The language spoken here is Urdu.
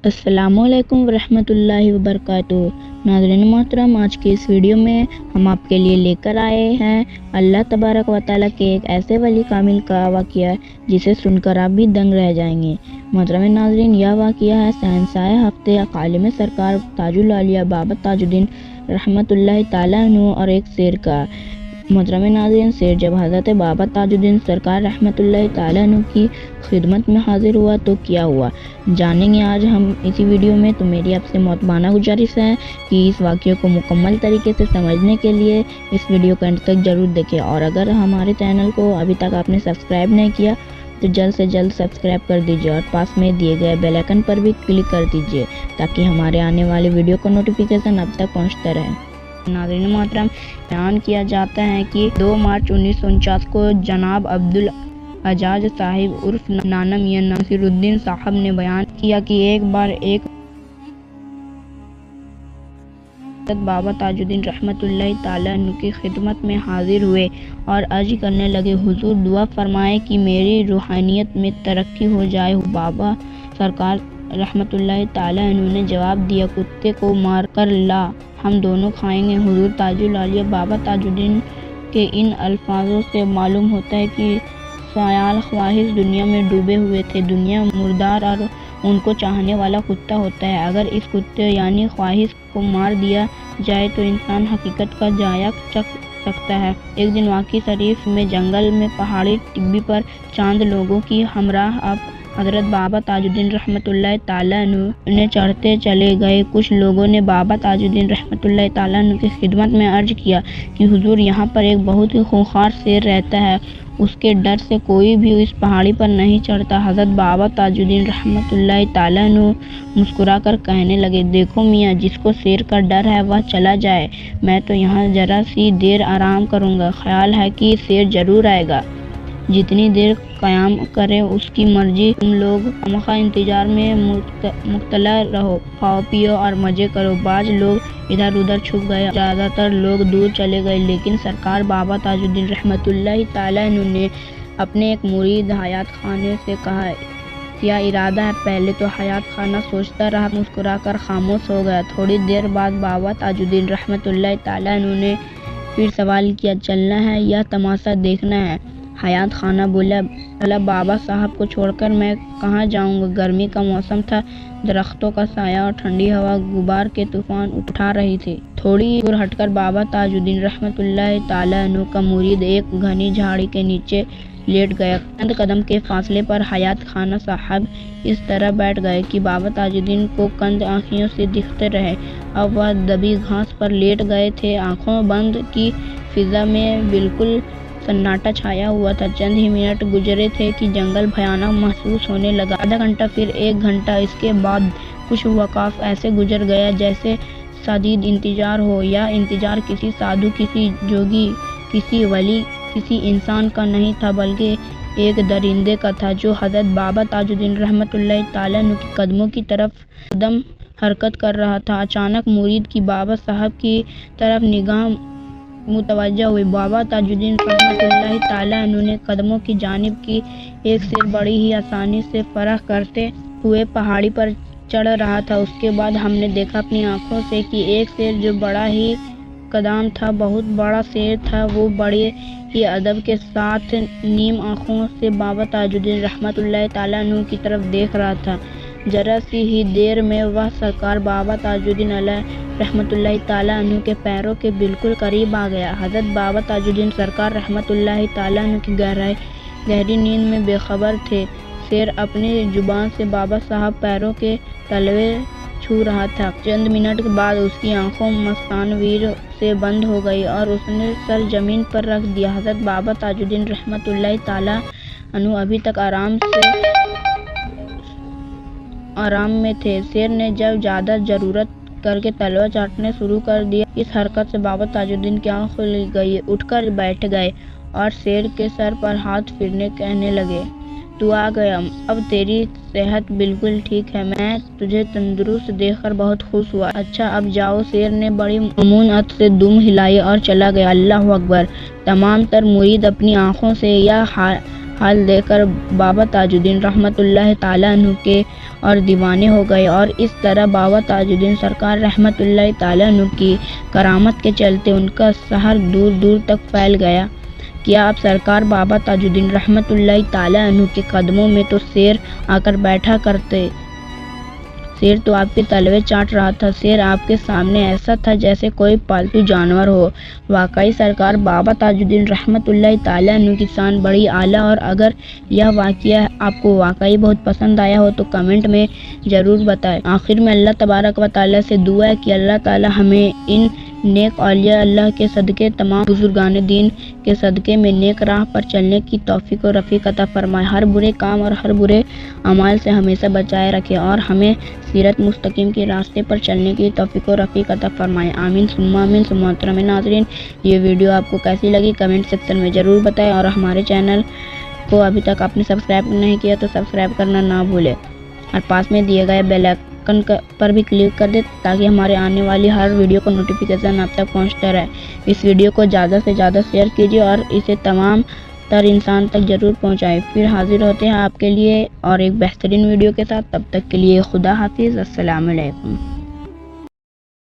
السلام علیکم ورحمۃ اللہ وبرکاتہ۔ ناظرین محترم، آج کی اس ویڈیو میں ہم آپ کے لیے لے کر آئے ہیں اللہ تبارک و تعالیٰ کے ایک ایسے ولی کامل کا واقعہ جسے سن کر آپ بھی دنگ رہ جائیں گے۔ محترم ناظرین، یہ واقعہ ہے شہنشاہ ہفتے عالم سرکار تاج الاولیاء بابا تاج الدین رحمۃ اللہ تعالیٰ عنہ اور ایک شیر کا۔ محترم ناظرین، شیر جب حضرت بابا تاج الدین سرکار رحمۃ اللہ تعالیٰ عنہ کی خدمت میں حاضر ہوا تو کیا ہوا، جانیں گے آج ہم اسی ویڈیو میں۔ تو میری آپ سے محترمانہ گزارش ہے کہ اس واقعے کو مکمل طریقے سے سمجھنے کے لیے اس ویڈیو کو انت تک ضرور دیکھیں، اور اگر ہمارے چینل کو ابھی تک آپ نے سبسکرائب نہیں کیا تو جلد سے جلد سبسکرائب کر دیجیے اور پاس میں دیے گئے بیل آئکن پر بھی کلک کر دیجیے تاکہ ہمارے آنے والے ویڈیو کا نوٹیفیکیشن اب تک پہنچتا رہے۔ ناظرین محترم، بیان کیا جاتا ہے کہ 2 مارچ 1949 کو جناب عبدالاعجاز صاحب عرف نانا میاں ناصر الدین صاحب نے بیان کیا کہ ایک بار ایک بابا تاج الدین رحمۃ اللہ تعالیٰ عنہ کی خدمت میں حاضر ہوئے اور عرض کرنے لگے، حضور دعا فرمائے کہ میری روحانیت میں ترقی ہو جائے۔ بابا سرکار رحمۃ اللہ تعالیٰ عنہ نے جواب دیا، کتے کو مار کر لا، ہم دونوں کھائیں گے۔ حضور تاج الاولیاء بابا تاج الدین کے ان الفاظوں سے معلوم ہوتا ہے کہ خیال خواہش دنیا میں ڈوبے ہوئے تھے۔ دنیا مردار اور ان کو چاہنے والا کتا ہوتا ہے۔ اگر اس کتے یعنی خواہش کو مار دیا جائے تو انسان حقیقت کا جائزہ چکھ سکتا ہے۔ ایک دن واقعہ شریف میں جنگل میں پہاڑی ٹبی پر چاند لوگوں کی ہمراہ اب حضرت بابا تاج الدین رحمۃ اللہ تعالیٰ عنہ نے چڑھتے چلے گئے۔ کچھ لوگوں نے بابا تاج الدین رحمۃ اللہ تعالیٰ عنہ کی خدمت میں عرض کیا کہ حضور، یہاں پر ایک بہت ہی خونخوار شیر رہتا ہے، اس کے ڈر سے کوئی بھی اس پہاڑی پر نہیں چڑھتا۔ حضرت بابا تاج الدین رحمۃ اللہ تعالیٰ عنہ مسکرا کر کہنے لگے، دیکھو میاں، جس کو شیر کا ڈر ہے وہ چلا جائے، میں تو یہاں ذرا سی دیر آرام کروں گا، خیال ہے کہ شیر ضرور آئے گا۔ جتنی دیر قیام کرے اس کی مرضی، تم لوگ خامخواہ انتظار میں مبتلا رہو، کھاؤ پیو اور مزے کرو۔ بعض لوگ ادھر ادھر چھپ گئے، زیادہ تر لوگ دور چلے گئے، لیکن سرکار بابا تاج الدین رحمۃ اللہ تعالیٰ عنہ نے اپنے ایک مرید حیات خانے سے کہا، کیا ارادہ ہے؟ پہلے تو حیات خانہ سوچتا رہا، مسکرا کر خاموش ہو گیا۔ تھوڑی دیر بعد بابا تاج الدین رحمۃ اللہ تعالیٰ عنہ نے پھر سوال کیا، چلنا ہے یا تماشا دیکھنا ہے؟ حیات خانہ بولا، بابا صاحب کو چھوڑ کر میں کہاں جاؤں گا؟ گرمی کا موسم تھا، درختوں کا سایہ اور ٹھنڈی ہوا غبار کے طوفان اٹھا رہی تھی۔ تھوڑی دور ہٹ کر بابا تاج الدین رحمۃ اللہ تعالیٰ عنہ کا مرید ایک گھنی جھاڑی کے نیچے لیٹ گیا۔ چند قدم کے فاصلے پر حیات خانہ صاحب اس طرح بیٹھ گئے کہ بابا تاج الدین کو کند آنکھوں سے دکھتے رہے۔ اب وہ دبی گھاس پر لیٹ گئے تھے، آنکھوں بند کی فضا میں بالکل سناٹا چھایا ہوا تھا۔ چند ہی منٹ گزرے تھے کہ جنگل بھیانک محسوس ہونے لگا۔ آدھا گھنٹہ، پھر 1 گھنٹہ، اس کے بعد کچھ وقفہ ایسے گزر گیا جیسے شدید انتظار ہو، یا انتظار کسی سادھو، کسی جوگی، کسی ولی، کسی انسان کا نہیں تھا بلکہ ایک درندے کا تھا جو حضرت بابا تاج الدین رحمۃ اللہ تعالیٰ عنہ کے قدموں کی طرف قدم حرکت کر رہا تھا۔ اچانک مرید کی بابا صاحب کی طرف نگاہ متوجہ ہوئی۔ بابا تاج الدین رحمۃ اللہ تعالیٰ عنہ نے قدموں کی جانب کی ایک شیر بڑی ہی آسانی سے فرح کرتے ہوئے پہاڑی پر چڑھ رہا تھا۔ اس کے بعد ہم نے دیکھا اپنی آنکھوں سے کہ ایک شیر جو بڑا ہی قدام تھا، بہت بڑا شیر تھا، وہ بڑے ہی ادب کے ساتھ نیم آنکھوں سے بابا تاج الدین رحمۃ اللہ تعالیٰ عنہ کی طرف دیکھ رہا تھا۔ ذرا سی ہی دیر میں وہ سرکار بابا تاج الدین رحمۃ اللہ تعالیٰ عنہ کے پیروں کے بالکل قریب آ گیا۔ حضرت بابا تاج الدین سرکار رحمۃ اللہ تعالیٰ عنہ کی گہری نیند میں بے خبر تھے۔ شیر اپنی زبان سے بابا صاحب پیروں کے تلوے چھو رہا تھا۔ چند منٹ کے بعد اس کی آنکھوں مستنویر سے بند ہو گئی اور اس نے سر زمین پر رکھ دیا۔ حضرت بابا تاج الدین رحمۃ اللہ تعالیٰ عنہ ابھی تک آرام میں تھے۔ شیر نے جب زیادہ ضرورت کر کے تلوہ چاٹنا شروع کر دیا، اس حرکت سے بابا تاج الدین کی آنکھ کھل گئی، اٹھ کر بیٹھ گئے اور شیر کے سر پر ہاتھ پھیرنے کہنے لگے، تو آ گیا، اب تیری صحت بالکل ٹھیک ہے، میں تجھے تندرست دیکھ کر بہت خوش ہوا، اچھا اب جاؤ۔ شیر نے بڑی ممنونیت سے دم ہلائی اور چلا گیا۔ اللہ اکبر! تمام تر مرید اپنی آنکھوں سے یہ حال دیکھ کر بابا تاج الدین رحمۃ اللہ تعالیٰ عنہ کے اور دیوانے ہو گئے، اور اس طرح بابا تاج الدین سرکار رحمۃ اللہ تعالیٰ عنہ کی کرامت کے چلتے ان کا سحر دور دور تک پھیل گیا۔ کیا آپ سرکار بابا تاج الدین رحمۃ اللہ تعالیٰ عنہ کے قدموں میں تو شیر آ کر بیٹھا کرتے، شیر تو آپ کے تلوے چاٹ رہا تھا، شیر آپ کے سامنے ایسا تھا جیسے کوئی پالتو جانور ہو۔ واقعی سرکار بابا تاج الدین رحمۃ اللہ تعالیٰ عنہ کی شان بڑی اعلیٰ، اور اگر یہ واقعہ آپ کو واقعی بہت پسند آیا ہو تو کمنٹ میں ضرور بتائیں۔ آخر میں اللہ تبارک و تعالیٰ سے دعا ہے کہ اللہ تعالیٰ ہمیں ان نیک اولیاء اللہ کے صدقے، تمام بزرگان دین کے صدقے میں نیک راہ پر چلنے کی توفیق و رفیق عطا فرمائے، ہر برے کام اور ہر برے اعمال سے ہمیشہ بچائے رکھے، اور ہمیں سیرت مستقیم کے راستے پر چلنے کی توفیق و رفیق عطا فرمائے، آمین ثم آمین۔ محترم ناظرین، یہ ویڈیو آپ کو کیسی لگی کمنٹ سیکشن میں ضرور بتائیں، اور ہمارے چینل کو ابھی تک آپ نے سبسکرائب نہیں کیا تو سبسکرائب کرنا نہ بھولیں، اور پاس میں دیے گئے بیل آئکن پر بھی کلک کر دیں تاکہ ہمارے آنے والی ہر ویڈیو کو نوٹیفیکیشن آپ تک پہنچتا رہے۔ اس ویڈیو کو زیادہ سے زیادہ شیئر کیجیے اور اسے تمام تر انسان تک ضرور پہنچائے۔ پھر حاضر ہوتے ہیں آپ کے لیے اور ایک بہترین ویڈیو کے ساتھ، تب تک کے لیے خدا حافظ، السلام علیکم۔